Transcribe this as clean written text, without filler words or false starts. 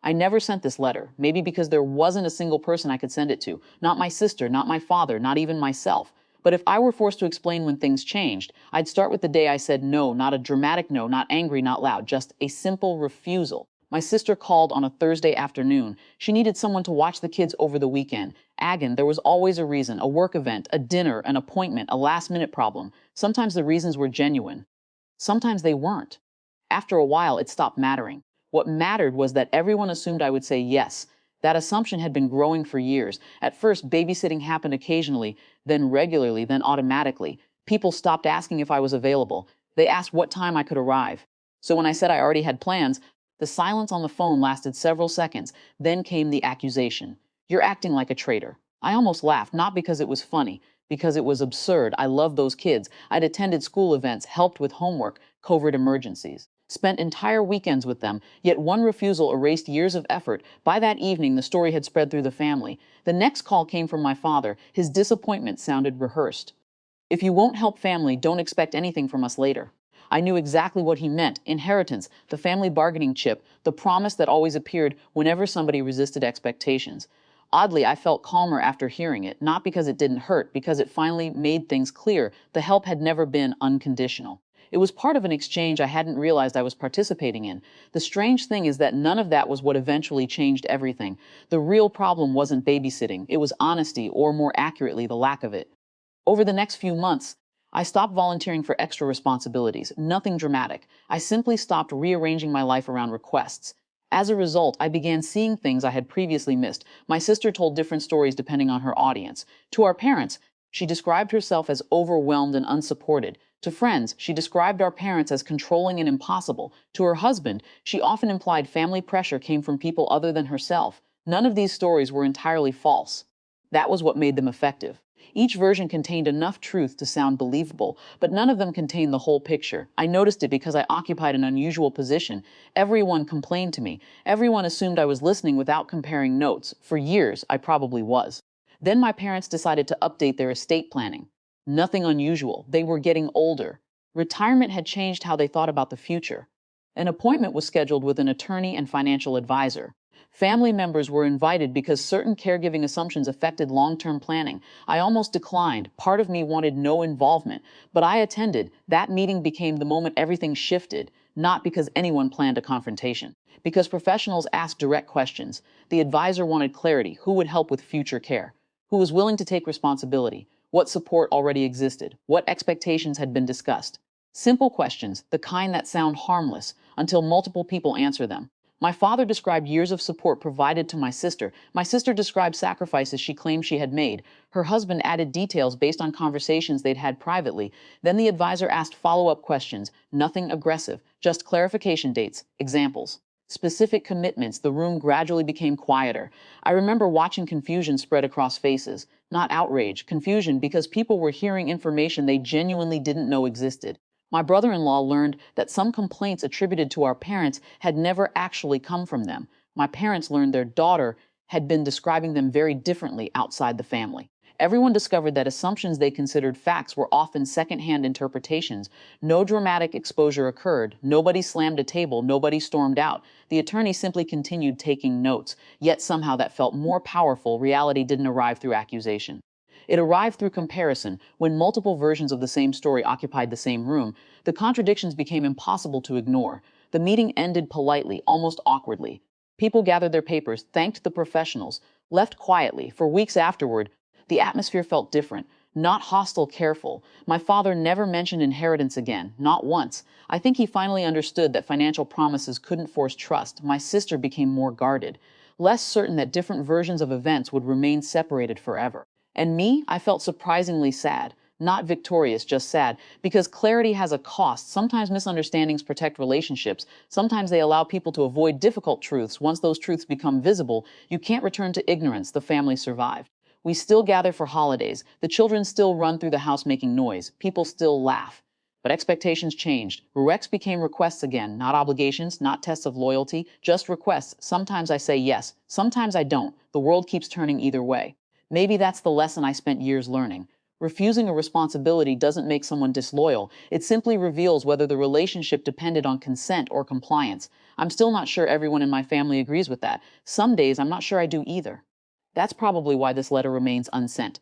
I never sent this letter, maybe because there wasn't a single person I could send it to. Not my sister, not my father, not even myself. But if I were forced to explain when things changed, I'd start with the day I said no, not a dramatic no, not angry, not loud, just a simple refusal. My sister called on a Thursday afternoon. She needed someone to watch the kids over the weekend. Again, there was always a reason, a work event, a dinner, an appointment, a last-minute problem. Sometimes the reasons were genuine. Sometimes they weren't. After a while, it stopped mattering. What mattered was that everyone assumed I would say yes. That assumption had been growing for years. At first, babysitting happened occasionally, then regularly, then automatically. People stopped asking if I was available. They asked what time I could arrive. So when I said I already had plans, the silence on the phone lasted several seconds. Then came the accusation. You're acting like a traitor. I almost laughed, not because it was funny, because it was absurd. I loved those kids. I'd attended school events, helped with homework, covered emergencies. Spent entire weekends with them, yet one refusal erased years of effort. By that evening, the story had spread through the family. The next call came from my father. His disappointment sounded rehearsed. If you won't help family, don't expect anything from us later. I knew exactly what he meant. Inheritance, the family bargaining chip, the promise that always appeared whenever somebody resisted expectations. Oddly, I felt calmer after hearing it, not because it didn't hurt, because it finally made things clear. The help had never been unconditional. It was part of an exchange I hadn't realized I was participating in. The strange thing is that none of that was what eventually changed everything. The real problem wasn't babysitting. It was honesty, or more accurately, the lack of it. Over the next few months, I stopped volunteering for extra responsibilities. Nothing dramatic. I simply stopped rearranging my life around requests. As a result, I began seeing things I had previously missed. My sister told different stories depending on her audience. To our parents, she described herself as overwhelmed and unsupported. To friends, she described our parents as controlling and impossible. To her husband, she often implied family pressure came from people other than herself. None of these stories were entirely false. That was what made them effective. Each version contained enough truth to sound believable, but none of them contained the whole picture. I noticed it because I occupied an unusual position. Everyone complained to me. Everyone assumed I was listening without comparing notes. For years, I probably was. Then my parents decided to update their estate planning. Nothing unusual. They were getting older. Retirement had changed how they thought about the future. An appointment was scheduled with an attorney and financial advisor. Family members were invited because certain caregiving assumptions affected long-term planning. I almost declined. Part of me wanted no involvement, but I attended. That meeting became the moment everything shifted, not because anyone planned a confrontation, because professionals asked direct questions. The advisor wanted clarity. Who would help with future care? Who was willing to take responsibility? What support already existed? What expectations had been discussed? Simple questions, the kind that sound harmless, until multiple people answer them. My father described years of support provided to my sister. My sister described sacrifices she claimed she had made. Her husband added details based on conversations they'd had privately. Then the advisor asked follow-up questions, nothing aggressive, just clarification dates, examples. Specific commitments. The room gradually became quieter. I remember watching confusion spread across faces. Not outrage, confusion because people were hearing information they genuinely didn't know existed. My brother-in-law learned that some complaints attributed to our parents had never actually come from them. My parents learned their daughter had been describing them very differently outside the family. Everyone discovered that assumptions they considered facts were often second-hand interpretations. No dramatic exposure occurred. Nobody slammed a table. Nobody stormed out. The attorney simply continued taking notes. Yet somehow that felt more powerful. Reality didn't arrive through accusation. It arrived through comparison. When multiple versions of the same story occupied the same room, the contradictions became impossible to ignore. The meeting ended politely, almost awkwardly. People gathered their papers, thanked the professionals, left quietly. For weeks afterward, the atmosphere felt different, not hostile, careful. My father never mentioned inheritance again, not once. I think he finally understood that financial promises couldn't force trust. My sister became more guarded, less certain that different versions of events would remain separated forever. And me, I felt surprisingly sad. Not victorious, just sad, because clarity has a cost. Sometimes misunderstandings protect relationships. Sometimes they allow people to avoid difficult truths. Once those truths become visible, you can't return to ignorance. The family survived. We still gather for holidays. The children still run through the house making noise. People still laugh. But expectations changed. Recs became requests again, not obligations, not tests of loyalty, just requests. Sometimes I say yes, sometimes I don't. The world keeps turning either way. Maybe that's the lesson I spent years learning. Refusing a responsibility doesn't make someone disloyal. It simply reveals whether the relationship depended on consent or compliance. I'm still not sure everyone in my family agrees with that. Some days I'm not sure I do either. That's probably why this letter remains unsent.